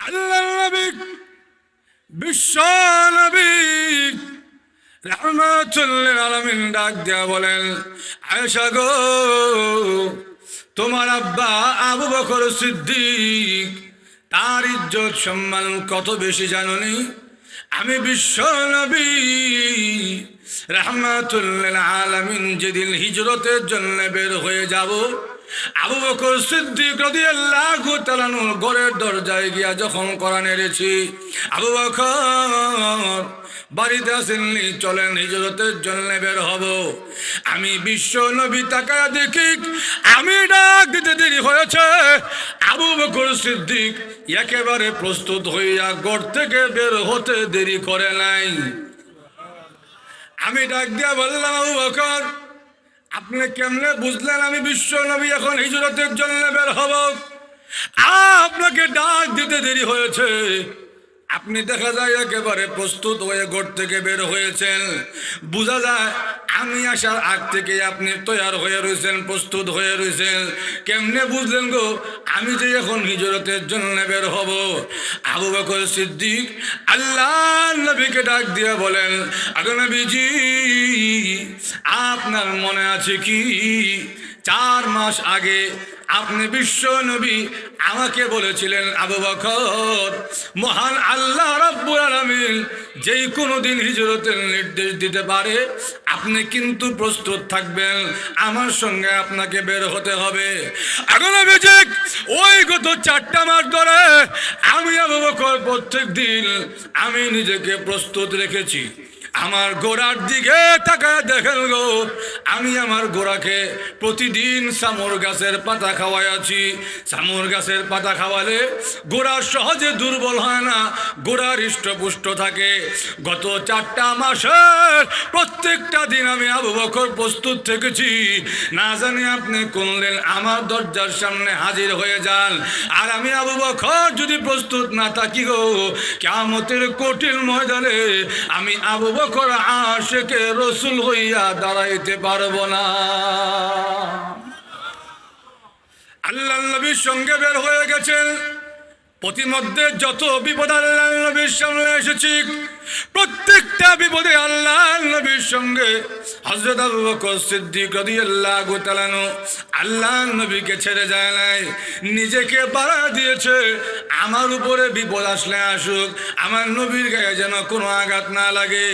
আল্লাহ নবী বিশ্ব নবী রাহমাতুল লিল আলামিন ডাক দিয়া বলেন, আয়েশা গো, তোমার আব্বা আবু বকর সিদ্দিক, তার ইজ্জত সম্মান কত বেশি জানোনি? আমি বিশ্ব নবী রাহমাতুল লিল আলামিন যেদিন হিজরতের জন্য বের হয়ে যাব, আবু বকর সিদ্দিক রাদিয়াল্লাহু তাআলা ঘরের দরজায় গিয়া যখন কোরআন এনেছি, আবু বকর বাড়িতে আসেননি, চলেন হিজরতের জন্য বের হব। আমি বিশ্ব নবী তাকায়া দেখি, আমি ডাক দিতে দেরি হয়েছে, আবু বকর সিদ্দিক একেবারে প্রস্তুত হইয়া ঘর থেকে বের হতে দেরি করে নাই। আমি ডাক দিয়া বললাম, আবু বকর, আপনি কেমনে বুঝলেন আমি বিশ্ব নবী এখন হিজরতের জন্য বের হব? আপনাকে ডাক দিতে দেরি হয়েছে, আপনি দেখা যায় একেবারে প্রস্তুত হয়ে ঘর থেকে বের হয়েছেন, বোঝা যায় আমি আসার আগ থেকে আপনি তৈয়ার হয়ে রয়েছেন, প্রস্তুত হয়ে রয়েছেন। কেমনে বুঝলেন গো আমি যে এখন হিজরতের জন্য বের হব? আবু বকর সিদ্দিক আল্লাহ নবীকে ডাক দিয়ে বলেন, আগে নবীজি, আপনার মনে আছে কি 4 মাস আগে আপনি বিশ্ব নবী আমাকে বলেছিলেন, আবু বকর, মহান আল্লাহ রাব্বুল আলামিন যেই কোনো দিন হিজরতের নির্দেশ দিতে পারে, আপনি কিন্তু প্রস্তুত থাকবেন, আমার সঙ্গে আপনাকে বের হতে হবে। এখন ওই গত 4টা মাস ধরে আমি আবু বকর প্রত্যেক দিন আমি নিজেকে প্রস্তুত রেখেছি। আমার গোড়ার দিকে তাকায় দেখেন গো, আমি আমার গোড়াকে প্রতিদিন সামর গাছের পাতা খাওয়াইয়াছি। সামর গাছের পাতা খাওয়ালে গোড়া সহজে দুর্বল হয় না, গোড়া হৃষ্টপুষ্ট থাকে। গত 4টা মাসের প্রত্যেকটা দিন আমি আবু বকর প্রস্তুত থেকেছি। না জানি আপনি কোন দিন আমার দরজার সামনে হাজির হয়ে যান, আর আমি আবু বকর যদি প্রস্তুত না থাকি গো, কিয়ামতের কঠিন ময়দানে আমি আবু বকর আশিকে রাসূল হইয়া দাঁড়াইতে পারবো না। আল্লাহ নবীর সঙ্গে বের হয়ে গেছেন, প্রতিমধ্যে যত বিপদ আল্লাহ নবীর সামনে এসেছি, প্রত্যেকটা বিপদে আল্লাহ নবীর সঙ্গে হযরত আবু বকর সিদ্দিক রাদিয়াল্লাহু তাআলা আল্লাহ নবীকে ছেড়ে যায় নাই, নিজেকে বাড়া দিয়েছে। আমার উপরে বিপদ আসলে আসুক, আমার নবীর গায়ে যেন কোনো আঘাত না লাগে।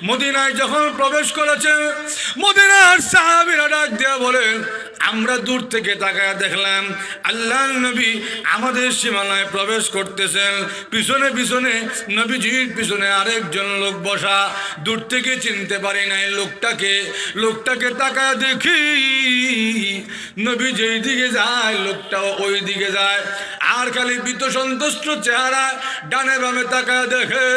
মদিনায় যখন প্রবেশ করেছেন, মদিনার সাহাবীরা ডাক দিয়া বলেন, আমরা দূর থেকে তাকায় দেখলাম আল্লাহ নবী আমাদের সীমানায় প্রবেশ করতেছেন, পিছনে পিছনে নবীজির পিছনে আরেকজন লোক বসা। দূর থেকে চিনতে পারি নাই লোকটাকে তাকায় দেখি, নবী যেই দিকে যায় লোকটাও ওই দিকে যায়, আর খালি ভীত সন্তুষ্ট চেহারা ডানে বামে তাকায় দেখে,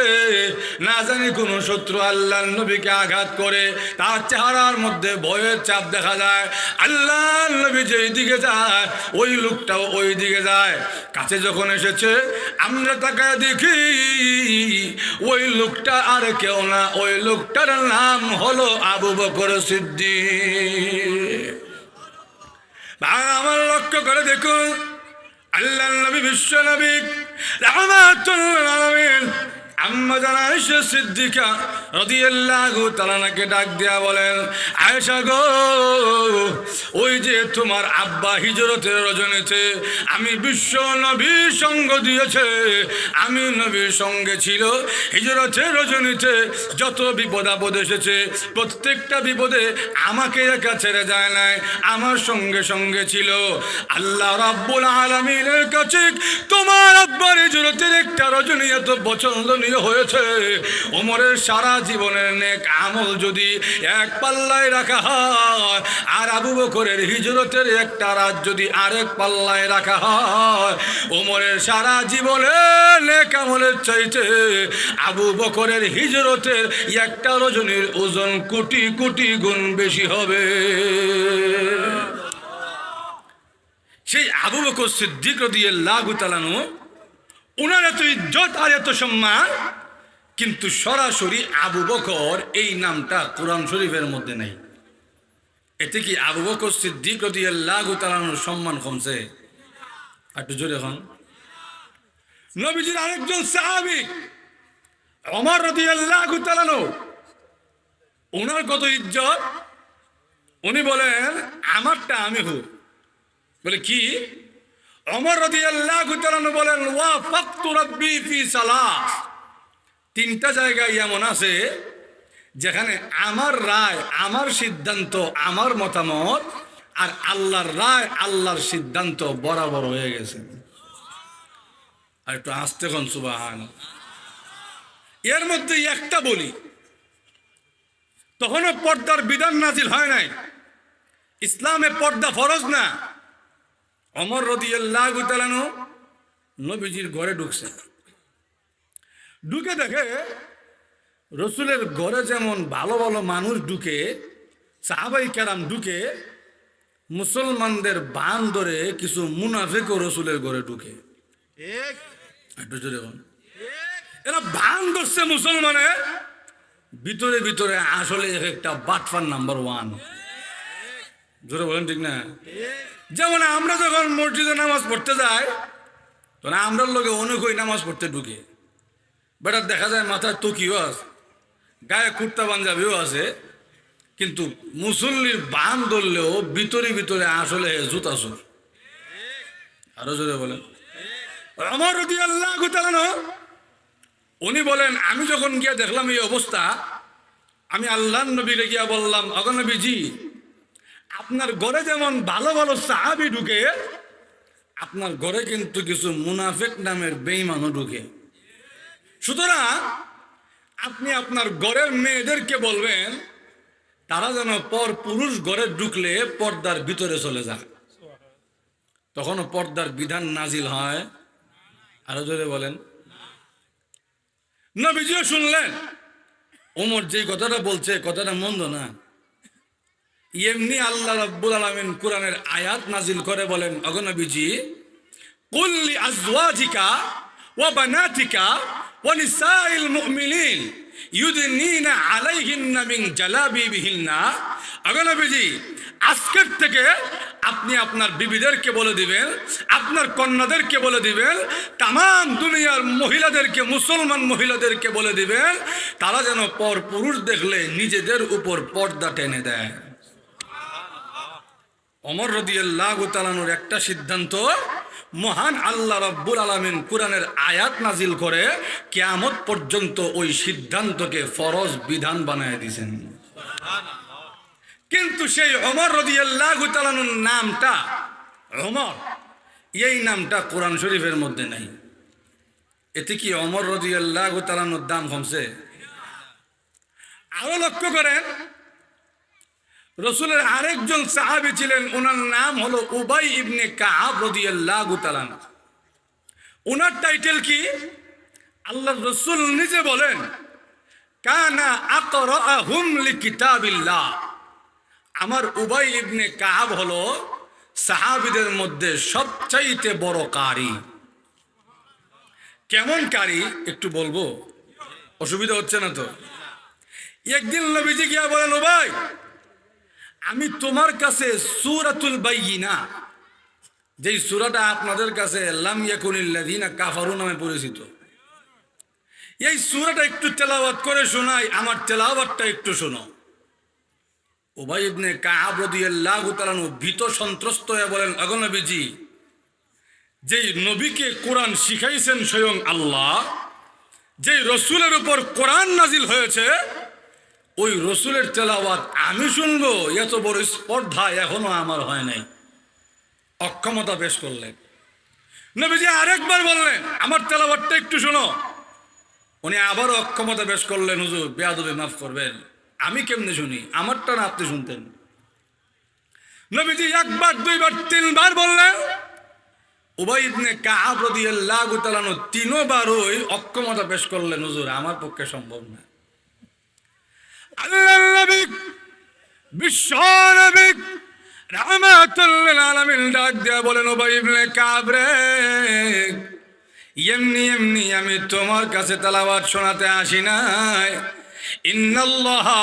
না জানি কোনো শত্রু আল্লাহ নবীকে আঘাত করে, তার চেহারার মধ্যে ভয়ের ছাপ দেখা যায়। আল্লাহ নবী যেই দিকে যায় ওই লোকটাও ওই দিকে যায়। কাছে যখন এসেছে আমরা তাকায় দেখি ওই লোকটা আর কেউ না, ওই লোকটার নাম হলো আবু বকর সিদ্দিক। আমার লক্ষ্য করে দেখুন, আল্লাহ নবী বিশ্ব নবী রাহমাতুল লিল আলামিন আম্মা জানা আয়েশা সিদ্দিকা রাদিয়াল্লাহু তাআলাকে ডাক দিয়া বলেন, আয়েশা গো, ওই যে তোমার আব্বা হিজরতের রজনীতে আমি বিশ্ব নবীর সঙ্গ দিয়েছে, আমি নবীর সঙ্গে ছিল। হিজরতের রজনীতে যত বিপদ আপদ এসেছে প্রত্যেকটা বিপদে আমাকে একা ছেড়ে যায় নাই, আমার সঙ্গে সঙ্গে ছিল। আল্লাহ রাব্বুল আলামিনের কাছে তোমার আব্বার হিজরতের একটা রজনী এত পছন্দনীয় হয়েছে, ওমরের সারা জীবনের নেক আমল যদি এক পাল্লায় রাখা হয়, আর আবু বকরের হিজরতের একটা রাত যদি আরেক পাল্লায় রাখা হয়, ওমরের সারা জীবনের নেক আমলের চাইতে আবু বকরের হিজরতের একটা রজনীর ওজন কোটি কোটি গুণ বেশি হবে। সেই আবু বকর সিদ্দিক রাদিয়াল্লাহু তাআলা ওনার এত ইজ্জত আর এত সম্মান, কিন্তু সরাসরি আবু বকর এই নামটা কোরআন শরীফের মধ্যে নেই। এতে কি আবু বকর সিদ্দিক রাদিয়াল্লাহু তাআলার সম্মান কমছে? একটু জোরে এখন। নবীজির আরেকজন সাহাবী ওমর রাদিয়াল্লাহু তাআলা আনহু, ওনার কত ইজ্জত। উনি বলেন আমারটা আমি হু। বলে কি? ওমর রাদিয়াল্লাহু তাআলা আনহু বলেন ওয়া ফাকতু রাব্বি ফি সালাস, তিনটা জায়গায় এমন আছে যেখানে আমার রায়, আমার সিদ্ধান্ত, আমার মতামত আর আল্লাহর রায়, আল্লাহর সিদ্ধান্ত বরাবর হয়ে গেছে। আর একটু আস্তে কোন সুবহানাল্লাহ। এর মধ্যে একটা বলি, তখনও পর্দার বিধান নাজিল হয় নাই, ইসলামে পর্দা ফরজ না। ওমর রাদিয়াল্লাহু তাআলা আনহু নবীজির ঘরে ঢুকছে, ঢুকে দেখে রসুলের ঘরে যেমন ভালো ভালো মানুষ ঢুকে, সাহাবাই কেরাম ঢুকে, মুসলমানদের বান ধরে কিছু মুনাফিকও রসুলের ঘরে ঢুকে। একটু জোরে বল। এরা বান ধরছে মুসলমানের ভিতরে ভিতরে, আসলে একটা বাটফার নাম্বার 1। জোরে বলেন ঠিক না? যেমন আমরা যখন মসজিদে নামাজ পড়তে যাই, তখন আমরা লোকে অনেকই নামাজ পড়তে ঢুকে, বেটার দেখা যায় মাথায় টুকিও আছে, গায়ে কুর্তা পাঞ্জাবিও আছে, কিন্তু মুসল্লির বান ধরলেও ভিতরে ভিতরে আসলে জুতাসুর। আরো জোরে বলেন। ওমর রাদিয়াল্লাহু তাআলা আনহু উনি বলেন আমি যখন গিয়া দেখলাম এই অবস্থা, আমি আল্লাহর নবীকে গিয়া বললাম, ওগো নবীজি, আপনার ঘরে যেমন ভালো ভালো সাহাবী ঢুকে, আপনার ঘরে কিন্তু কিছু মুনাফিক নামের বেঈমানও ঢুকে। সুতরাং আপনি আপনার ঘরের মেয়েদেরকে বলবেন তারা যেন পর পুরুষ ঘরে ঢুকলে পর্দার ভিতরে চলে যায়। তখনও পর্দার বিধান নাজিল হয়। আরো জোরে বলেন। নবীজিও শুনলেন ওমর যে কথাটা বলছে, কথাটা মন্দ না। এমনি আল্লাহ রাব্বুল আলামিন কোরআনের আয়াত নাজিল করে বলেন, ওগো নবীজি, কুল লি আজওয়াজিকা ওয়া বানাতিকা ওয়া নিসাইল মুমিনিন ইউদনিনা আলাইহিন্না মিন জালাবিবিহিন্না। ওগো নবীজি, আজকের থেকে আপনি আপনার বিবিদেরকে বলে দিবেন, আপনার কন্যাদেরকে বলে দিবেন, তামাম দুনিয়ার মহিলাদেরকে, মুসলমান মহিলাদেরকে বলে দিবেন, তারা যেন পর পুরুষ দেখলে নিজেদের উপর পর্দা টেনে দেয়। ওমর রাদিয়াল্লাহু তাআলা আনহুর একটা সিদ্ধান্ত, মহান আল্লাহ রাব্বুল আলামিন কোরআনের আয়াত নাজিল করে কিয়ামত পর্যন্ত ওই সিদ্ধান্তকে ফরজ বিধান বানায় দিয়েছেন। কিন্তু সেই ওমর রাদিয়াল্লাহু তাআলা আনহুর নামটা ওমর, এই নামটা কোরআন শরীফের মধ্যে নাই। এতে কি ওমর রাদিয়াল্লাহু তাআলা আনহুর দাম কমছে? আরো লক্ষ্য করেন, রসুলের আরেকজন সাহাবী ছিলেন, ওনার নাম হলো উবাই ইবনে কাব রাদিয়াল্লাহু তাআলা আনহু। ওনার টাইটেল কি? আল্লাহর রসুল নিজে বলেন, কানা আকরাহুম লিকিতাবিল্লাহ। আমার উবাই ইবনে কাব হলো সাহাবীদের মধ্যে সবচাইতে বড় কারি। কেমন কারি একটু বলবো, অসুবিধা হচ্ছে না তো? একদিন নবীজি গিয়া বলেন, উবাই, আমি তোমার কাছে সূরাতুল বাইয়িনা, যেই সূরাটা আপনাদের কাছে লাম ইয়াকুনিল্লাযিনা কাফারু নামে পরিচিত, এই সূরাটা একটু তেলাওয়াত করে শোনাই, আমার তেলাওয়াতটা একটু শোনো। উবাই ইবনে কাব রাদিয়াল্লাহু তাআলা আনহু ভীত সন্ত্রস্ত হয়ে বলেন, ওগো নবীজি, যেই নবীকে কোরআন শিখাইছেন স্বয়ং আল্লাহ, যেই রসুলের উপর কোরআন নাজিল হয়েছে, ওই রসুলের তেলাওয়াত আমি শুনবো, এত বড় স্পর্ধা এখনো আমার হয় নাই। অক্ষমতা পেশ করলেন। নবীজি আরেকবার বললেন, আমার তেলাওয়াতটা একটু শোনো। উনি আবারও অক্ষমতা পেশ করলেন, হুজুর বেয়াদবি মাফ করবেন, আমি কেমনে শুনি, আমারটা না আপনি শুনতেন। নবীজি একবার, দুইবার, তিনবার বললেন। উবাই ইবনে কাব রাদিয়াল্লাহু তাআলা আনহু তিনবারই অক্ষমতা পেশ করলেন, হুজুর আমার পক্ষে সম্ভব না। আল্লাহর নবী, বিশ্ব নবী রাহমাতুল লিল আলামিন ডাক দিয়া বলেন, উবাই ইবনে কাব রে, এমনি এমনি আমি তোমার কাছে তেলাওয়াত শোনাতে আসি নাই। ইন্নাল্লাহা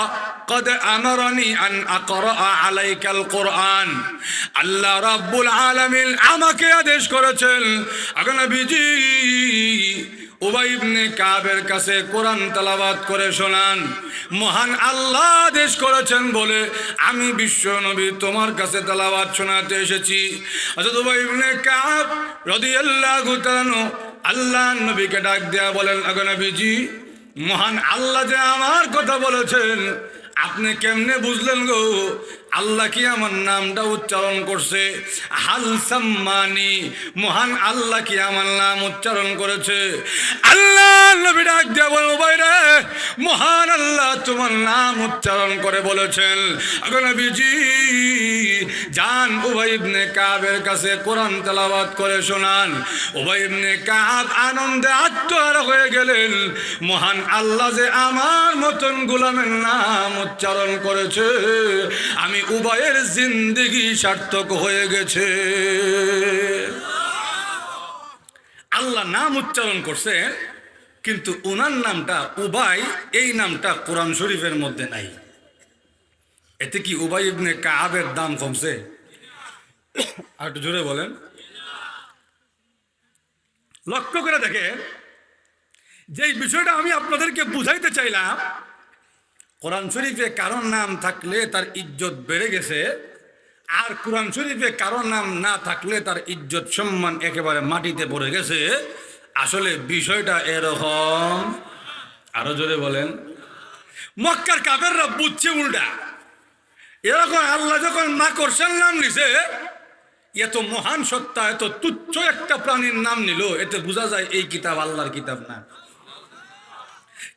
ক্বাদ আমারানি আন আকরা আলাইকাল কুরআন। আল্লাহ রাব্বুল আলামিন আমাকে আদেশ করেছেন, ওগো নবীজি, উবাই ইবনে কাবের কাছে কোরআন তেলাওয়াত করে শোনান। মহান আল্লাহ আদেশ করেছেন বলে আমি বিশ্ব নবী তোমার কাছে তেলাওয়াত শোনাতে এসেছি। হযরত উবাই ইবনে কাব রাদিয়াল্লাহু তাআলা আল্লাহ নবীকে ডাক দেয়া বলেন, আগো নবীজি, মহান আল্লাহ যে আমার কথা বলেছেন আপনি কেমনে বুঝলেন গো? আল্লাহ কি আমার নামটা উচ্চারণ করছে? হাল সাম্মানি, মহান আল্লাহ কি আমার নাম উচ্চারণ করেছে? আল্লাহ নবী ডাক দিয়া বলেন, ভাই রে, মহান আল্লাহ তোমার নাম উচ্চারণ করে বলেছেন। আগো নবীজি যান উবাই ইবনে কাবের কাছে কোরআন তেলাওয়াত করে শোনান। উবাই ইবনে কাব আনন্দে আত্মহারা হয়ে গেলেন। মহান আল্লাহ যে আমার মতন গোলামের নাম উচ্চারণ করেছে, আমি উবাইয়ের জিন্দেগি সার্থক হয়ে গেছে। আল্লাহ নাম উচ্চারণ করছে, কিন্তু উনার নামটা উবাই, এই নামটা কোরআন শরীফের মধ্যে নাই। এতে কি উবাই ইবনে কাবের দাম কমছে? আর একটু জোরে বলেন। লক্ষ্য করে দেখে যে বিষয়টা আমি আপনাদেরকে বুঝাইতে চাইলাম, কোরআন শরীফে কারোর নাম থাকলে তার ইজ্জত বেড়ে গেছে, আর কোরআন শরীফে কারোর নাম না থাকলে তার ইজ্জত সম্মান একেবারে মাটিতে পড়ে গেছে। আসলে বিষয়টা এরকম। আরো জোরে বলেন। মক্কার কাফেররা বুঝছে উল্টা। এরকম আল্লাহ যখন মাকড়সার নাম নিছে, এত মহান সত্তা এত তুচ্ছ একটা প্রাণীর নাম নিল, এতে বোঝা যায় এই কিতাব আল্লাহর কিতাব না।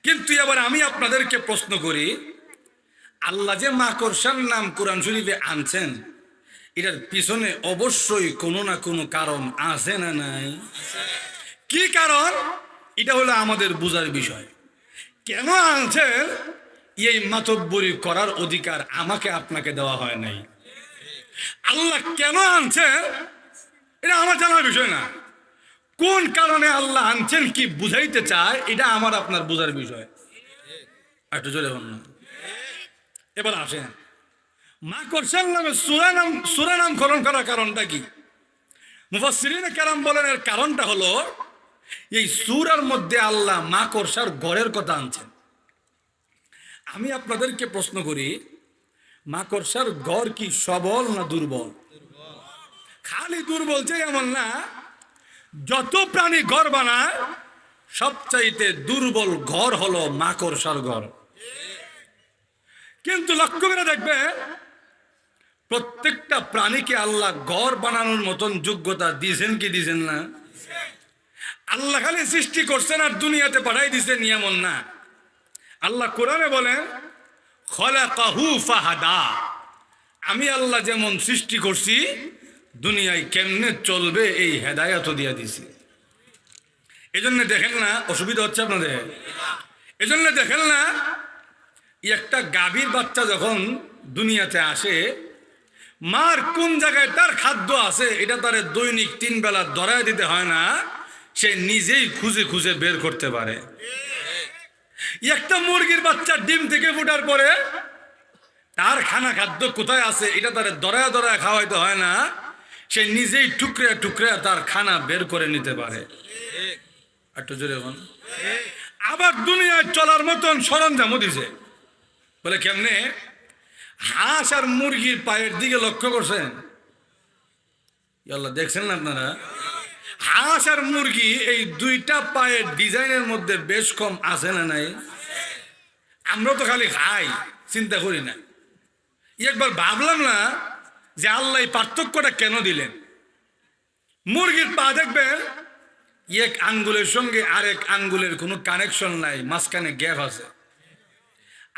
কিন্তু এবার আমি আপনাদেরকে প্রশ্ন করি, আল্লাহ যে মাকড়সার নাম কোরআন শরীফে আনছেন, এটার পিছনে অবশ্যই কোনো না কোনো কারণ আছে না নাই? কি কারণ? এটা হলো আমাদের বুঝার বিষয়। কেন আনছেন এই মাতব্বরি করার অধিকার আমাকে আপনাকে দেওয়া হয় নাই। আল্লাহ কেন আনছেন এটা আমার জানার বিষয় না। কোন কারণে আল্লাহ আনছেন, কি বুঝাইতে চায়, এটা আমার আপনার বুঝার বিষয়। একটু জোরে বলুন। এবার আসেন, মাকড়সার নামে সূরা নামকরণ করার কারণটা কি? মুফাসসিরিনে কেরাম বলেন এর কারণটা হলো এই সূরার মধ্যে আল্লাহ মাকড়সার ঘরের কথা আনছেন। আমি আপনাদেরকে প্রশ্ন করি, মাকড়সার ঘর কি সবল না দুর্বল? খালি দুর্বল যে এমন না, যত প্রাণী ঘর বানায় সবচাইতে দুর্বল ঘর হলো মাকড়সার ঘর। কিন্তু লক্ষ্য করে দেখবে প্রত্যেকটা প্রাণীকে আল্লাহ ঘর বানানোর মতন যোগ্যতা দিয়েছেন কি দিয়েছেন না? আল্লাহ খালি সৃষ্টি করছেন আর দুনিয়াতে পাঠাই দিয়েছেন এমন না। আল্লাহ কোরআনে বলেন, খলাকাহু ফাহাদা, আমি আল্লাহ যেমন সৃষ্টি করছি দুনিয়ায় কেমনে চলবে এই হেদায়েত দিয়ে দিছি। এজন্য দেখেন না অসুবিধা হচ্ছে আপনাদের? এজন্য দেখেন না একটা গাভীর বাচ্চা যখন দুনিয়াতে আসে, মার কোন জায়গায় তার খাদ্য আছে এটা তার দৈনিক 3 বেলা ধরায় দিতে হয় না, সে নিজেই খুঁজে খুঁজে বের করতে পারে। একটা মুরগির বাচ্চা ডিম থেকে ফোটার পরে তার খানা খাদ্য কোথায় আছে এটা তার ধরায় ধরায় খাওয়াইতে হয় না, সে নিজেই টুকরে টুকরে তার খানা বের করে নিতে পারে। একটু জোরে বল। আবার দুনিয়ায় চলার মতন সরঞ্জামও দিছে। বলে কেমনে? হাঁস আর মুরগির পায়ের দিকে লক্ষ্য করছেন? আল্লাহ দেখছেন না আপনারা? হাঁস আর মুরগি এই দুইটা পায়ের ডিজাইনের মধ্যে বেশ কম আছে না নাই? আমরা তো খালি খাই, চিন্তা করি না। একবার ভাবলাম না যে আল্লাহ এই পার্থক্যটা কেন দিলেন? মুরগির পা দেখবেন এক আঙ্গুলের সঙ্গে আরেক আঙ্গুলের কোনো কানেকশন নাই, মাঝখানে গ্যাপ আছে।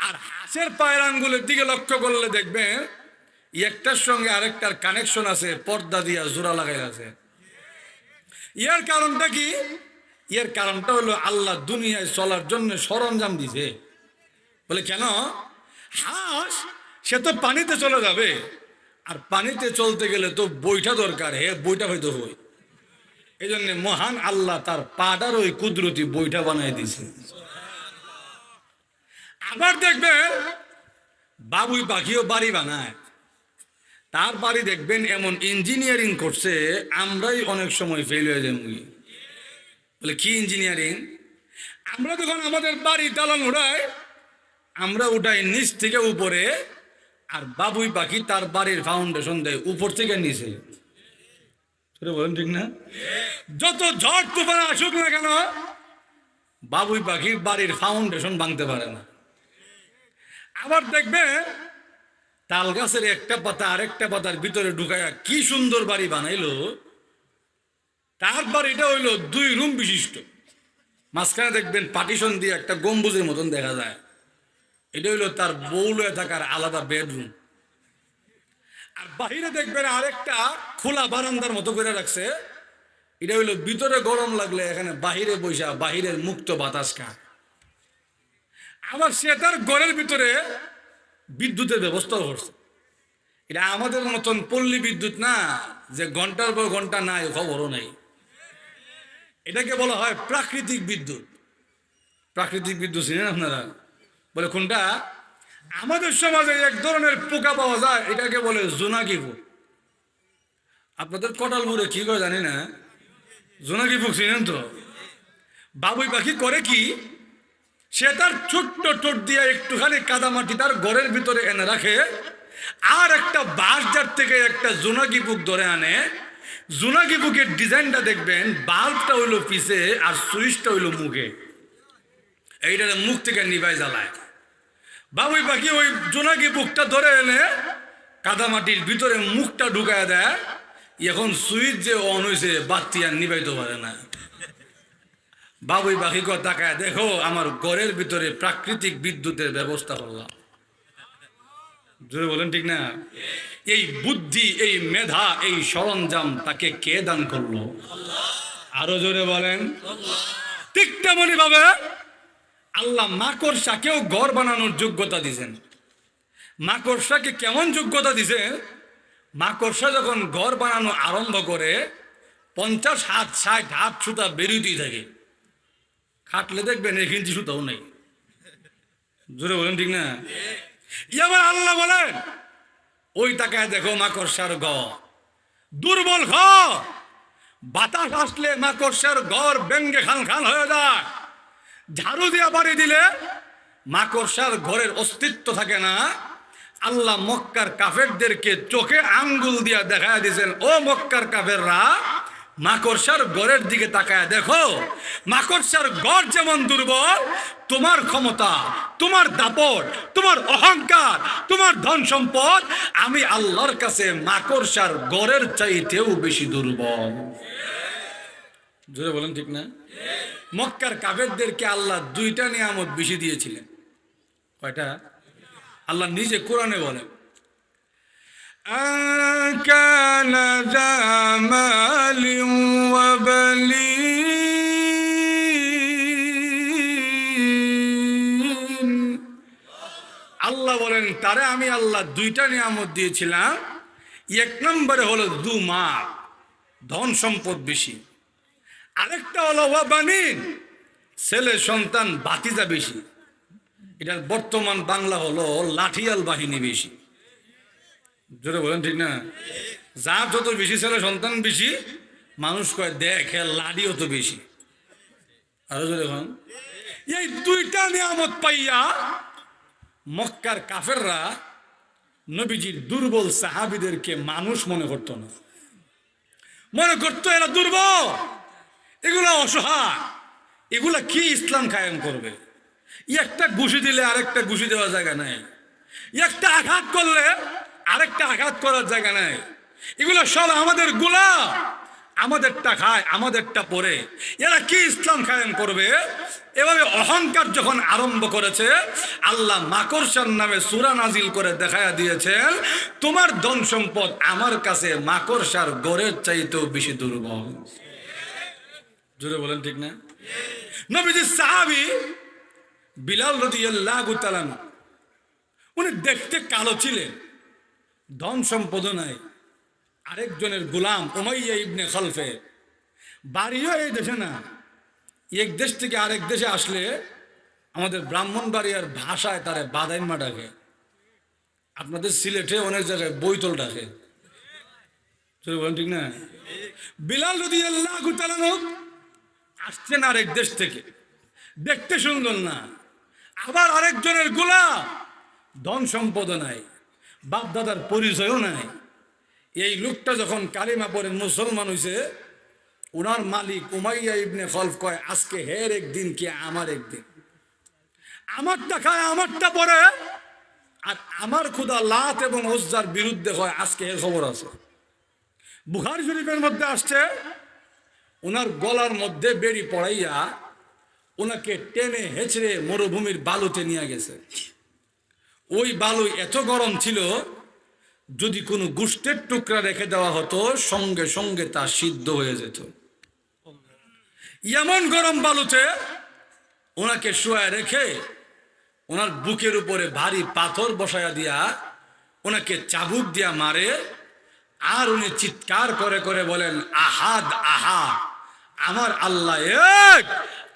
আর হাঁসের পায়ের আঙ্গুলের দিকে লক্ষ্য করলে দেখবেন একটার সঙ্গে আরেকটার কানেকশন আছে, পর্দা দিয়া জোড়া লাগাই আছে। এর কারণটা কি? এর কারণটা হলো আল্লাহ দুনিয়ায় চলার জন্য সরঞ্জাম দিছে। বলে কেন? হাঁস সে তো পানিতে চলে যাবে, আর পানিতে চলতে গেলে তো বইটা দরকার, হে বইটা হয়তো হয়। এই জন্য মহান আল্লাহ তার পাটার ওই কুদরতি বইটা বানাই দিছে। আবার দেখবেন বাবুই পাখিও বাড়ি বানায়, তার বাড়ি দেখবেন এমন ইঞ্জিনিয়ারিং করছে আমরাই অনেক সময় ফেল হয়ে যাই। বলে কি ইঞ্জিনিয়ারিং? আমরা যখন আমাদের বাড়ি দালান উড়াই, আমরা উঠাই নিচ থেকে উপরে, আর বাবুই পাখি তার বাড়ির ফাউন্ডেশন দেয় উপর থেকে নিচে। বলেন ঠিক না? যত ঝড় তুফান আসুক না কেন, বাবুই পাখির বাড়ির ফাউন্ডেশন ভাঙতে পারে না। আবার দেখবে তাল গাছের একটা পাতা আরেকটা পাতার ভিতরে ঢুকাইয়া কি সুন্দর বাড়ি বানাইলো। তার বাড়িটা হইলো 2 রুম বিশিষ্ট, মাঝখানে দেখবেন পার্টিশন দিয়ে একটা গম্বুজের মতন দেখা যায়। এটা হইলো তার বউলে থাকার আলাদা বেডরুম। আর বাহিরে দেখবেন আরেকটা খোলা বারান্দার মতো করে রাখছে। এটা হইলো ভিতরে গরম লাগলে এখানে বাহিরে বৈশা বাহিরের মুক্ত বাতাস খায়। আবার সে তার ঘরের ভিতরে বিদ্যুতের ব্যবস্থাও করছে। এটা আমাদের মতন পল্লী বিদ্যুৎ না, যে ঘন্টার পর ঘন্টা নাই, খবরও নাই। এটাকে বলা হয় প্রাকৃতিক বিদ্যুৎ। প্রাকৃতিক বিদ্যুৎ চিনেন আপনারা? বলে কোনটা? আমাদের সমাজে এক ধরনের পোকা পাওয়া যায়, এটাকে বলে জোনাকি পোক। আপনাদের কটালপুরে কি করে জানি না, জোনাকি পোক চিনেন তো? বাবুই পাখি করে কি, সে তার ছোট্ট ঠোঁট দিয়ে একটুখানি কাদামাটি তার ঘরের ভিতরে এনে রাখে, আর একটা বাঁশ জার থেকে একটা জোনাকি পোক ধরে আনে। জোনাকি পোকের ডিজাইনটা দেখবেন, বাল্বটা হইলো পিছে আর সুইচটা হইলো মুখে। এইটা মুখ থেকে নিভাই জ্বালায়। বাবুই পাখি ওই জোনাকি পোকটা ধরে এনে কাদামাটির ভিতরে মুখটা ঢুকায় দেয়। এখন সুইচ যে অন হয়েছে, বাতি আর নিভাইতে পারে না। বাবুই পাখি তাকায়, দেখো আমার ঘরের ভিতরে প্রাকৃতিক বিদ্যুতের ব্যবস্থা করলাম। জোরে বলেন ঠিক না? এই বুদ্ধি, এই মেধা, এই সরঞ্জাম তাকে কে দান করলো? আরো জোরে বলেন। ঠিক তেমনি ভাবে আল্লাহ মাকড়সাকেও ঘর বানানোর যোগ্যতা দিয়েছেন। মাকড়সাকে কেমন যোগ্যতা দিয়েছেন? মাকড়সা যখন ঘর বানানো আরম্ভ করে 50 হাত 60 হাত সুতা বেরিয়েই থাকে। খাটলে দেখবেন 1 ইঞ্চি সুতাও নেই। জোরে বলেন ঠিক না? এবার আল্লাহ বলেন, ওই তাকায় দেখো মাকড়সার ঘর, দুর্বল ঘর। বাতাস আসলে মাকড়সার ঘর ভেঙ্গে খান খান হয়ে যায়। ঝাড়ু দিয়া বাড়ি দিলে মাকড়সার ঘরের অস্তিত্ব থাকে না। আল্লাহ মক্কার কাফেরদেরকে চোখে আঙ্গুল দিয়া দেখায় দিয়েছেন, ও মক্কার কাফেররা, মাকড়সার ঘরের দিকে তাকায় দেখো। মাকড়সার ঘর যেমন দুর্বল, তোমার ক্ষমতা, তোমার দাপট, তোমার অহংকার, তোমার ধন সম্পদ আমি আল্লাহর কাছে মাকড়সার ঘরের চাইতেও বেশি দুর্বল। জোরে বলেন ঠিক না? মক্কার কাফেরদেরকে আল্লাহ 2টা নিয়ামত বেশি দিয়েছিলেন। কয়টা? আল্লাহ নিজে কোরআনে বলেন, আকানা জামালি ওয়া বালিন। আল্লাহ বলেন তারে আমি আল্লাহ 2টা নিয়ামত দিয়েছিলাম। 1 নম্বরে হলো দুমাল, ধন সম্পদ বেশি। আরেকটা হলো ওয়া বানিন, ছেলে সন্তান ভাতিজা বেশি। এটার বর্তমান বাংলা হলো লাঠিয়াল বাহিনী বেশি। জোরে বলেন ঠিক না? যার যত বেশি ছেলে সন্তান বেশি, মানুষ কয় দেখে লাঠিও তো বেশি। আরো জোরে বলেন। এই 2টা নিয়ামত পাইয়া মক্কার কাফেররা নবীজির দুর্বল সাহাবীদেরকে মানুষ মনে করত না। মনে করতো এরা দুর্বল, এগুলা অসহায়, এগুলা কি ইসলাম কায়েম করবে? একটা ঘুষি দিলে আরেকটা ঘুষি দেওয়ার জায়গা নাই, একটা আঘাত করলে আরেকটা আঘাত করার জায়গা নাই। এগুলো সব আমাদের গোলাম, আমাদেরটা খায়, আমাদেরটা পরে। এরা কি ইসলাম কায়েম করবে? এভাবে অহংকার যখন আরম্ভ করেছে, আল্লাহ মাকড়সার নামে সূরা নাজিল করে দেখায়া দিয়েছেন, তোমার ধন সম্পদ আমার কাছে মাকড়সার ঘরের চাইতেও বেশি দুর্বল। জোরে বলেন ঠিক না? নবীজির সাহাবী বিলাল রাদিয়াল্লাহু তাআলা, উনি দেখতে কালো ছিলেন, ধন সম্পদ নাই। আরেকজনের গোলাম উমাইয়া ইবনে খালফে, বাড়িও এই দেশে না, এক দেশ থেকে আরেক দেশে আসলে আমাদের ব্রাহ্মণবাড়িয়ার ভাষায় তারা বাদাইম্মা ডাকে। আপনাদের সিলেটে অনেক জায়গায় বৈতল ডাকে। বলেন ঠিক না? বিলাল রাদিয়াল্লাহু তাআলা আসছেন আরেক দেশ থেকে, দেখতে সুন্দর না, আবার আরেকজনের গোলাম, ধন সম্পদ নাই, বাপ দাদার পরিচয়ও নাই। এই লোকটা যখন কালিমা পড়ে মুসলমান হয়েছে, ওনার মালিক উমাইয়া ইবনে খলফ কয়, আজকে হের একদিন কি আমার একদিন, আমারটা খায় আমারটা পড়ে, আর আমার খোদা লাত এবং উজ্জার বিরুদ্ধে হয়, আজকে এর খবর আছে। বুখারী শরীফের মধ্যে আসছে, ওনার গলার মধ্যে বেড়ি পড়াইয়া ওনাকে টেনে হেঁচড়ে মরুভূমির বালুতে নিয়ে গেছে। ওই বালু এত গরম ছিল, যদি কোনো গোশতের টুকরা রেখে দেওয়া হতো সঙ্গে সঙ্গে তা সিদ্ধ হয়ে যেত। এমন গরম বালুতে ওনাকে শুয়ে রেখে ওনার বুকের উপরে ভারী পাথর বসায়া দিয়া ওনাকে চাবুক দিয়া মারে, আর উনি চিৎকার করে করে বলেন, আহাদ আহাদ, আমার আল্লাহ এক,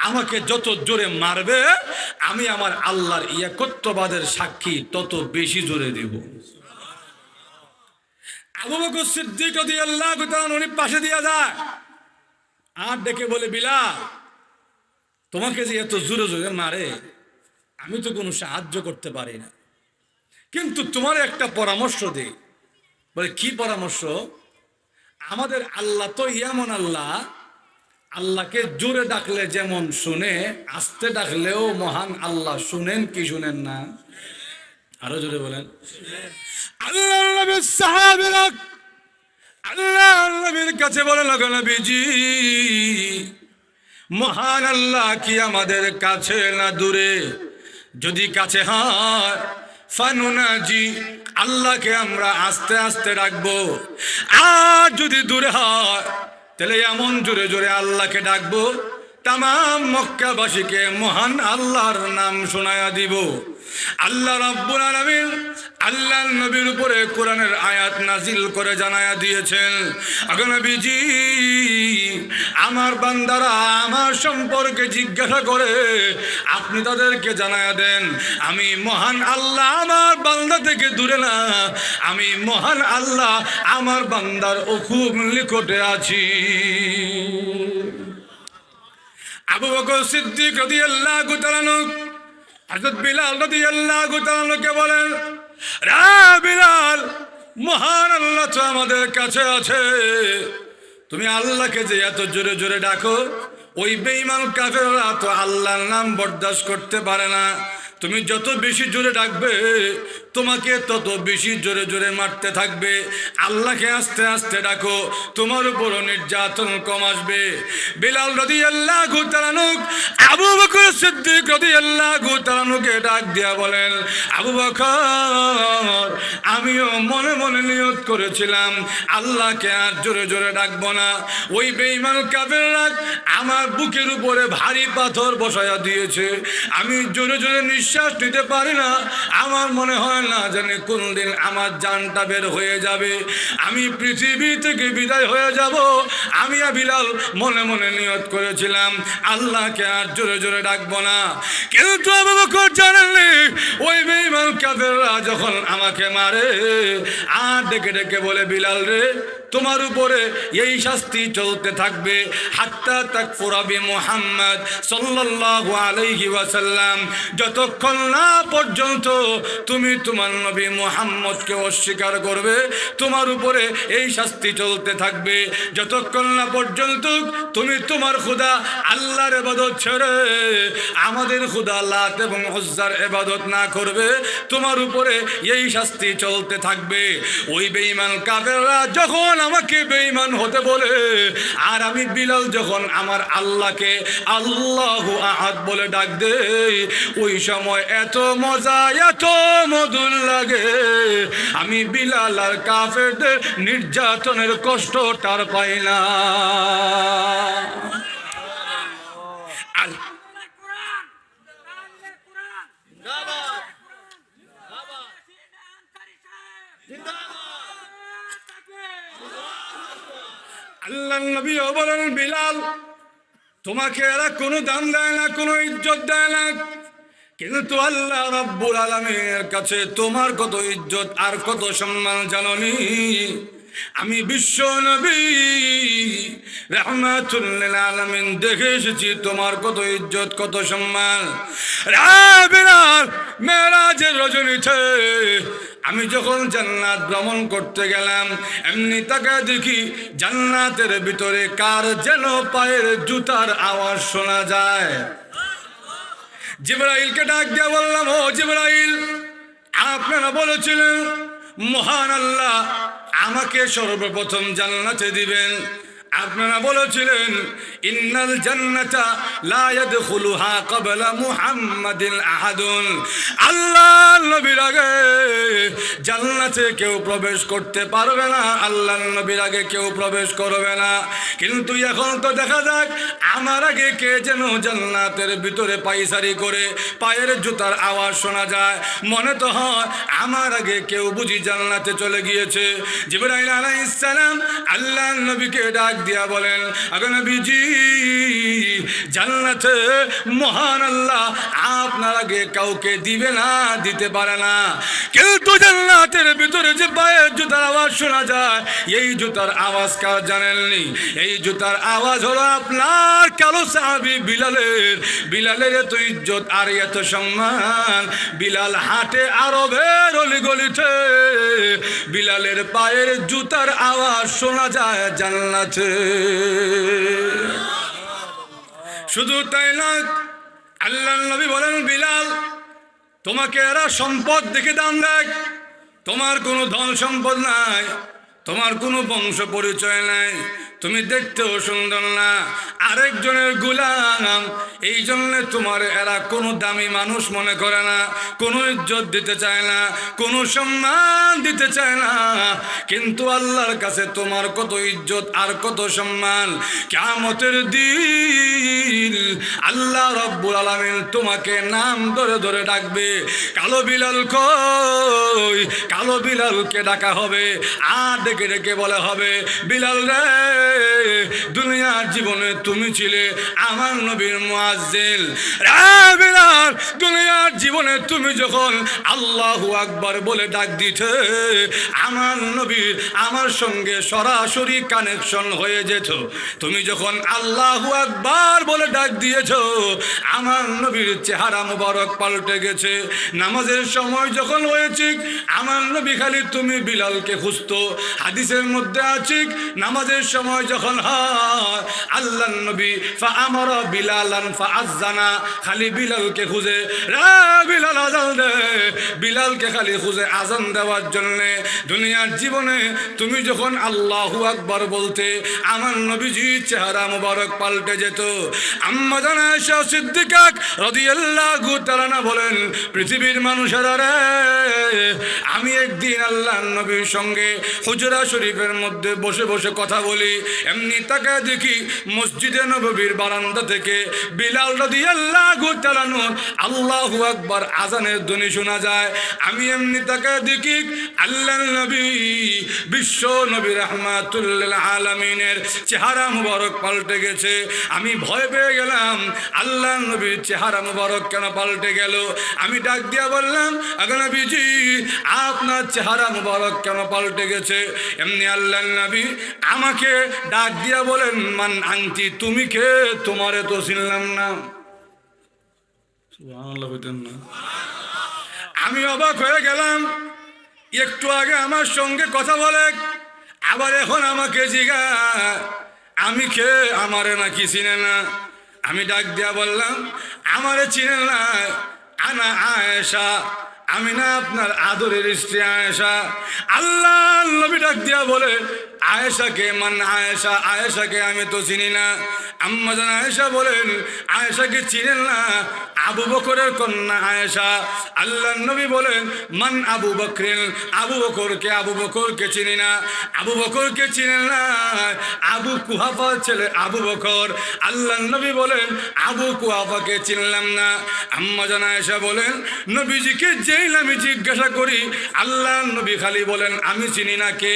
আমাকে যত জোরে মারবে আমি আমার আল্লাহর একত্ববাদের সাক্ষী তত বেশি জোরে দেব। আবু বকর সিদ্দিক রাদিয়াল্লাহু তাআলা উনি পাশে দিয়া যায়, আর ডেকে বলে, বিলাল, তোমাকে যে এত জোরে জোরে মারে আমি তো কোনো সাহায্য করতে পারি না, কিন্তু তোমার একটা পরামর্শ দেই। বলে, কি পরামর্শ? আমাদের আল্লাহ তো এমন আল্লাহ, আল্লাহকে জোরে ডাকলে যেমন শুনে, আস্তে ডাকলেও মহান আল্লাহ শুনেন কি শুনেন না? আরো জোরে বলেন। আল্লাহর নবীর সাহাবীরা আল্লাহর নবীর কাছে বলে, লাগো নবীজি, মহান আল্লাহ কি আমাদের কাছে না দূরে? যদি কাছে হয় ফানুনাজি, আল্লাহকে আমরা আস্তে আস্তে ডাকবো, আর যদি দূরে হয় তাহলে এমন জোরে জোরে আল্লাহকে ডাকবো তামাম মক্কাবাসীকে মহান আল্লাহর নাম শোনায়া দিব। আল্লাহ রাব্বুল আলামিন আল্লাহর নবীর উপরে কোরআনের আয়াত নাজিল করে জানায়া দিয়েছেন, আগো নবীজি, আমার বান্দারা আমার সম্পর্কে জিজ্ঞাসা করে, আপনি তাদেরকে জানায়া দেন, আমি মহান আল্লাহ আমার বান্দা থেকে দূরে না, আমি মহান আল্লাহ আমার বান্দার খুব নিকটে আছি। আবু বকর সিদ্দিক রাদিয়াল্লাহু তাআলা হযরত বিলাল রাদিয়াল্লাহু তাআলা কে বলেন, রে বিলাল, মহান আল্লাহ তো আমাদের কাছে আছে, তুমি আল্লাহকে যে এত জোরে জোরে ডাকো, ওই বেঈমান কাফেররা তো আল্লাহর নাম বরদাস্ত করতে পারে না। তুমি যত বেশি জোরে ডাকবে তোমাকে তত বেশি জোরে জোরে মারতে থাকবে। আল্লাহকে আস্তে আস্তে ডাকো, তোমার উপর নির্যাতন কম আসবে। বিলাল রাদিয়াল্লাহু তাআলা আবু বকর সিদ্দিক রাদিয়াল্লাহু তাআলাকে ডাক দিয়া বলেন, আবু বকর, আমিও মনে মনে নিয়ত করেছিলাম আল্লাহকে আর জোরে জোরে ডাকবো না। ওই বেঈমান কাফেররা আমার বুকের উপরে ভারী পাথর বসায়া দিয়েছে, আমি জোরে জোরে নিঃশ্বাস নিতে পারি না। আমার মনে হয় না জানি কোনদিন আমার জানটা বের হয়ে যাবে, আমি পৃথিবী থেকে বিদায় হয়ে যাব। আমি বিলাল মনে মনে নিয়ত করেছিলাম আল্লাহকে আর জোরে জোরে ডাকবো না। কিন্তু আবু বকর জানেননি, ওই বেঈমান কাফেররা যখন আমাকে মারে আর ডেকে ডেকে বলে, বিলাল রে, তোমার উপরে এই শাস্তি চলতে থাকবে হাত্তা তাকফুরা বিমুহাম্মদ সাল্লাল্লাহু আলাইহি ওয়াসাল্লাম, যতক্ষণ না পর্যন্ত তুমি তোমার নবী মুহাম্মদকে অস্বীকার করবে তোমার উপরে এই শাস্তি চলতে থাকবে। যতক্ষণ না পর্যন্ত তুমি তোমার খোদা আল্লাহর ইবাদত ছেড়ে আমাদের খোদা লাত এবং উজ্জার ইবাদত না করবে, তোমার উপরে এই শাস্তি চলতে থাকবে। ওই বেঈমান কাফেররা যখন আমাকে বেঈমান হতে বলে, আর আমি বিলাল যখন আমার আল্লাহকে আল্লাহু আহাদ বলে ডাক দেই, ওই সময় এত মজা এত মধুর লাগে, আমি বিলাল আর কাফেরদের নির্যাতনের কষ্ট টার পাই না। আল্লাহ নবী বলেন, বিলাল, তোমাকে এরা কোনো দাম দেয় না, কোনো ইজ্জত দেয় না, কিন্তু আল্লাহ রাব্বুল আলামিনের কাছে তোমার কত ইজ্জত আর কত সম্মান জানোনি? আমি বিশ্ব নবী রাহমাতুল লিল আলামিন দেখে এসেছি তোমার কত ইজ্জত, কত সম্মান। বিলাল, মেরাজের রজনীতে আমি যখন জান্নাত ভ্রমণ করতে গেলাম, এমনি তাকায় দেখি জান্নাতের ভিতরে কার যেন পায়ের জুতার আওয়াজ শোনা যায়। জিবরাইলকে ডাক দিয়ে বললাম, ও জিবরাইল, আপনারা বলেছিলেন মহান আল্লাহ আমাকে সর্বপ্রথম জান্নাতে দিবেন। আপনারা বলেছিলেন ইন্নাল জান্নাতা লা ইয়াদখুলুহা ক্বাবলা মুহাম্মাদিন আহাদুন, আল্লাহর নবীর আগে জান্নাতে কেউ প্রবেশ করতে পারবে না, আল্লাহর নবীর আগে কেউ প্রবেশ করবে না। কিন্তু এখন তো দেখা যাক আমার আগে কে যেন জান্নাতের ভিতরে পায়চারি করে পায়ের জুতার আওয়াজ শোনা যায়। মনে তো হয় আমার আগে কেউ বুঝি জান্নাতে চলে গিয়েছে। জিবরাইল আলাইহিস সালাম আল্লাহর নবীকে ডাক দিয়া বলেন, আগে নবীজি, জান্নাতে মহান আল্লাহ আপনার আগে কাউকে দিবে না, দিতে পারে না। কিন্তু জান্নাতের ভিতরে যে পায়ের জুতার আওয়াজ শোনা যায়, এই জুতার আওয়াজ কার জানেননি? এই জুতার আওয়াজ হলো আপনার কালো সাহাবী বিলালের। বিলালের এত ইজ্জত আর এত সম্মান, বিলাল হাটে আরবের অলিগলিতে বিলালের পায়ের জুতার আওয়াজ শোনা যায় জান্নাতে। শুধু তাই না, আল্লাহর নবী বলেন, বিলাল, তোমাকে এরা সম্পদ দেখে দাম দেখ, তোমার কোনো ধন সম্পদ নাই, তোমার কোনো বংশ পরিচয় নাই, তুমি দেখতেও সুন্দর না, আরেকজনের গোলাম, এই জন্য তোমার এরা কোনো দামি মানুষ মনে করে না, কোনো ইজ্জত দিতে চায় না, কোনো সম্মান দিতে চায় না। কিন্তু আল্লাহর কাছে তোমার কত ইজ্জত আর কত সম্মান। কিয়ামতের দিন আল্লাহ রাব্বুল আলামিন তোমাকে নাম ধরে ধরে ডাকবে, কালো বিলাল কই? কালো বিলালকে ডাকা হবে, আর ডেকে ডেকে বলা হবে, বিলাল রে, দুনিয়ার জীবনে তুমি ছিলে আমার নবীর মুয়াজ্জিন। বিলাল, দুনিয়ার জীবনে তুমি যখন আল্লাহু আকবার বলে ডাক দিতে, আমার নবীর আমার সঙ্গে সরাসরি কানেকশন হয়ে যেত। তুমি যখন আল্লাহু আকবার বলে ডাক দিয়েছ, আমার নবীর চেহারা মুবারক পাল্টে গেছে। নামাজের সময় যখন হয়েছে, আমার নবী খালি তুমি বিলালকে খুঁজতো। হাদিসের মধ্যে আছে, নামাজের সময় যখন হয়, আল্লাহর নবী ফাআমারা বিলালান ফাআযানা, খালি বিলালকে খুঁজে, রে বিলাল আযান দে, বিলালকে খালি খুঁজে আযান দেওয়ার জন্য। দুনিয়ার জীবনে তুমি যখন আল্লাহু আকবার বলতে, আমার নবীজির চেহারা মুবারক পাল্টে যেত। আম্মা জান আয়েশা সিদ্দিকা রাদিয়াল্লাহু তাআলা বলেন, পৃথিবীর মানুষেরা রে, আমি একদিন আল্লাহর নবীর সঙ্গে হুজরা শরীফের মধ্যে বসে বসে কথা বলি, এমনি তাকায় দেখি মসজিদে নববীর বারান্দা থেকে বিলাল রাদিয়াল্লাহু তাআলা আল্লাহু আকবার আযানের ধ্বনি শোনা যায়। আমি এমনি তাকায় দেখি আল্লাহর নবী বিশ্ব নবী রাহমাতুল লিল আলামিনের চেহারা মুবারক পাল্টে গেছে। আমি ভয় পেয়ে গেলাম, আল্লাহর নবীর চেহারা মুবারক কেন পাল্টে গেল? আমি ডাক দিয়া বললাম, আগে নবীজি, আপনার চেহারা মুবারক কেন পাল্টে গেছে? এমনি আল্লাহর নবী আমাকে ডাক দিয়া বলেন, মান আনতি, তুমি কে? তোমারে তো চিনলাম না। সুবহানাল্লাহ বলতেন না? আমি অবাক হয়ে গেলাম। একটু আগে আমার সঙ্গে কথা বলে, আবার এখন আমাকে জিগা আমি কে? আমারে নাকি চিনে না? আমি ডাক দিয়া বললাম, আমারে চিনে না, আনা আয়েশা, আমি না আপনার আদরের স্ত্রী আয়েশা। আল্লাহ নবী ডাক দিয়া বলে, আয়েশাকে? মান আয়েশা? আয়েশাকে আমি তো চিনি না। আম্মা জান আয়েশা বলেন, আয়েশাকে চিনেন না? আবু বকরের কন্যা আয়েশা। আল্লাহর নবী বলেন, মান আবু বকরিন? আবু বকরকে? আবু বকরকে চিনি না। আবু বকরকে চিনেন না? আবু কুহাফার ছেলে আবু বকর। আল্লাহর নবী বলেন, আবু কুহাফাকে চিনলাম না। আম্মা জান আয়েশা বলেন, নবীজিকে যেই আমি জিজ্ঞাসা করি, আল্লাহর নবী খালি বলেন আমি চিনি না কে।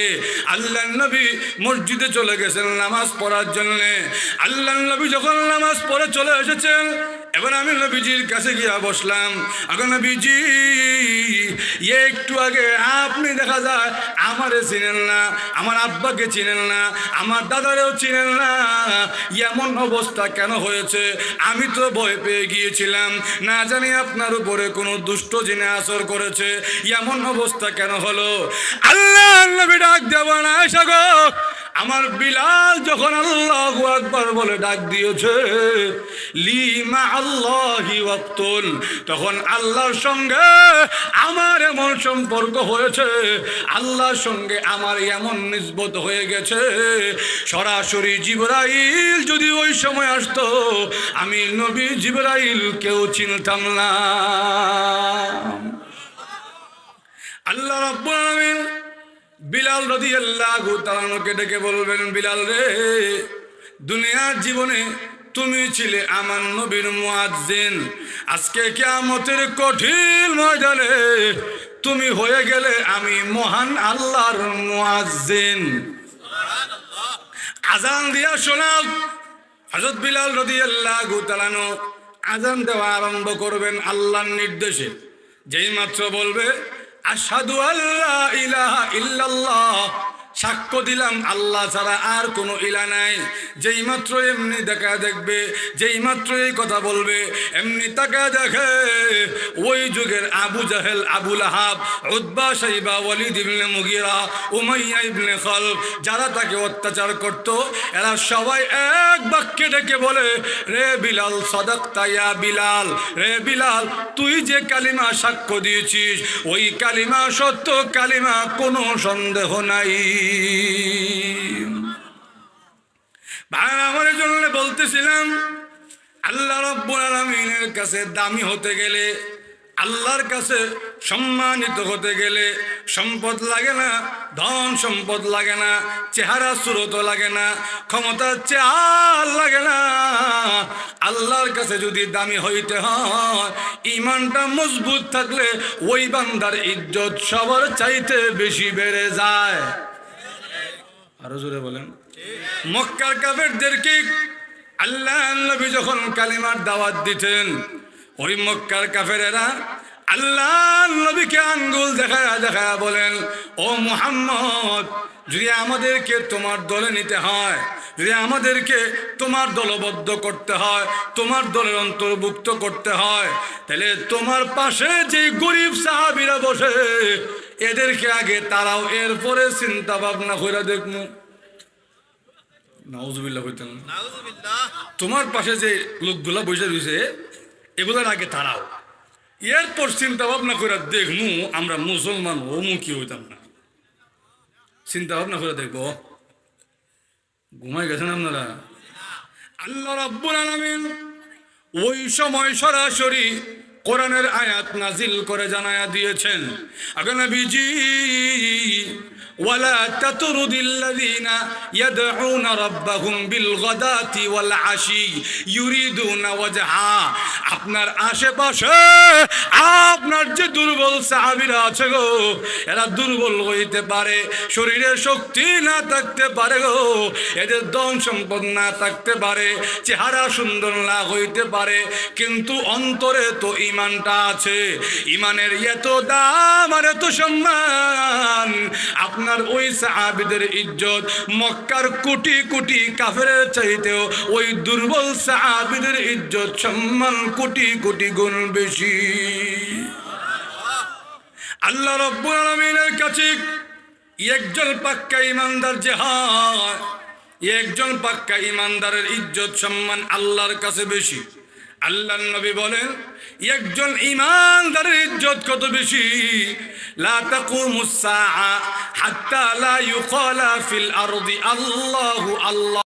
আল্লাহর নবী মসজিদে চলে গেছেন নামাজ পড়ার জন্যে। আল্লাহর নবী যখন নামাজ পড়ে চলে এসেছেন, এবার আমি নবীজির কাছে গিয়া বসলাম। এখন নবীজি, একটু আগে আপনি দেখা যায় আমারে চিনেন না, আমার আব্বাকে চিনেন না, আমার দাদারেও চিনেন না, এমন অবস্থা কেন হয়েছে? আমি তো ভয় পেয়ে গিয়েছিলাম, না জানি আপনার উপরে কোনো দুষ্ট জিনে আসর করেছে, এমন অবস্থা কেন হলো? আল্লাহ নবী ডাক দেব না সাগো, আমার বিলাল যখন আল্লাহু আকবার বলে ডাক দিয়েছে, লিমা আল্লাহি ওয়াক্তুন, তখন আল্লাহর সঙ্গে আমার এমন সম্পর্ক হয়েছে, আল্লাহর সঙ্গে আমার এমন নিসবত হয়ে গেছে, সরাসরি জিবরাইল যদি ওই সময় আসতো, আমি নবী জিবরাইল কেউ চিনতাম না। আল্লাহ রাব্বুল আলামিন বিলাল রাদিয়াল্লাহু তাআলাকে ডেকে বলবেন, বিলাল রে, দুনিয়ার জীবনে তুমি ছিলে আমার নবীর মুয়াজ্জিন, আজকে কিয়ামতের কঠিন ময়দানে তুমি হয়ে গেলে আমি মহান আল্লাহর মুয়াজ্জিন। আজান দিয়া শোনাও। হযরত বিলাল রাদিয়াল্লাহু তাআলা আজান দেওয়া আরম্ভ করবেন আল্লাহর নির্দেশে। যেই মাত্র বলবে আশহাদু আল্লা ইলাহা ইল্লাল্লাহ, সাক্ষ্য দিলাম আল্লাহ ছাড়া আর কোনো ইলা নাই, যেই মাত্র এমনি দেখা দেখবে, যেই মাত্র এই কথা বলবে, এমনি তাকা দেখে ওই যুগের আবু জাহেল, আবু লাহাব, উতবা, শাইবা, ওয়ালিদ ইবনে মুগিরা, উমাইয়া ইবনে খালফ, যারা তাকে অত্যাচার করত, এরা সবাই এক বাক্যে ডেকে বলে, রে বিলাল সাদাকতা ইয়া বিলাল, রে বিলাল তুই যে কালিমা সাক্ষ্য দিয়েছিস ওই কালিমা সত্য কালিমা, কোনো সন্দেহ নাই। ভাই আমার জন্য বলতেছিলাম, আল্লাহ রাব্বুল আলামিনের কাছে দামি হতে গেলে, আল্লাহর কাছে সম্মানিত হতে গেলে সম্পদ লাগে না, ধন সম্পদ লাগে না, চেহারা সুরত লাগে না, ক্ষমতার চেহার লাগে না। আল্লাহর কাছে যদি দামি হইতে হয়, ইমানটা মজবুত থাকলে ওই বান্দার ইজ্জত সবার চাইতে বেশি বেড়ে যায়। আরো জোরে বলেন। মক্কার কাফেরদেরকে আল্লাহ নবী যখন কালিমার দাওয়াত দিতেন, ওই মক্কার কাফেরেরা আল্লাহ নবীকে আঙ্গুল দেখায়া দেখায়া বলেন, ও মুহাম্মদ, যদি আমাদেরকে তোমার দলে নিতে হয়, যদি আমাদেরকে তোমার দলবদ্ধ করতে হয়, তোমার দলের অন্তর্ভুক্ত করতে হয়, তাহলে তোমার পাশে যে গরিব সাহাবীরা বসে এদেরকে আগে তারাও, এরপরে চিন্তা ভাবনা করে দেখবো। নাউজুবিল্লাহ হইতেন। তোমার পাশে যে লোকগুলা বসে রয়েছে এগুলোর আগে তারাও, এরপর চিন্তা ভাবনা করে দেখমু আমরা মুসলমান হমুখী হইতাম না। চিন্তা ভাবনা করে দেখবো। ঘুমাই গেছেন আপনারা? আল্লাহ রাব্বুল আলামিন ওই সময় সরাসরি কোরআনের আয়াত নাজিল করে জানায়া দিয়েছেন, আগে নবীজি, ওয়ালা তাতরুদিল্লাযীনা ইয়াদউনা রাব্বাহুম বিলগাদাতি ওয়াল আশি ইউরিদুনা ওয়াজহা। আপনার আশেপাশে আপনার যে দুর্বল সাহাবীরা আছে গো, এরা দুর্বল হইতে পারে, শরীরে শক্তি না থাকতে পারে গো, এদের ধন সম্পদ না থাকতে পারে, চেহারা সুন্দর না হইতে পারে, কিন্তু অন্তরে তো ইমানটা আছে। ইমানের এত দাম আর এত সম্মান, আপনার ওই সাহাবীদের ইজ্জত মক্কার কোটি কোটি কাফেরের চাইতেও ওই দুর্বল সাহাবীদের ইজ্জত সম্মান কোটি কোটি গুণ বেশি। আল্লাহ রাব্বুল আলামিনের কাছে একজন পাক্কা ইমানদার যে হয়, একজন পাক্কা ইমানদারের ইজ্জত সম্মান আল্লাহর কাছে বেশি। আল্লাহর নবী বলেন, একজন ইমানদারের ইজ্জত কত বেশি, লা তাকুমুস সাআ হাত্তা লা ইউকালা ফিল আরদি আল্লাহু আল্লাহ।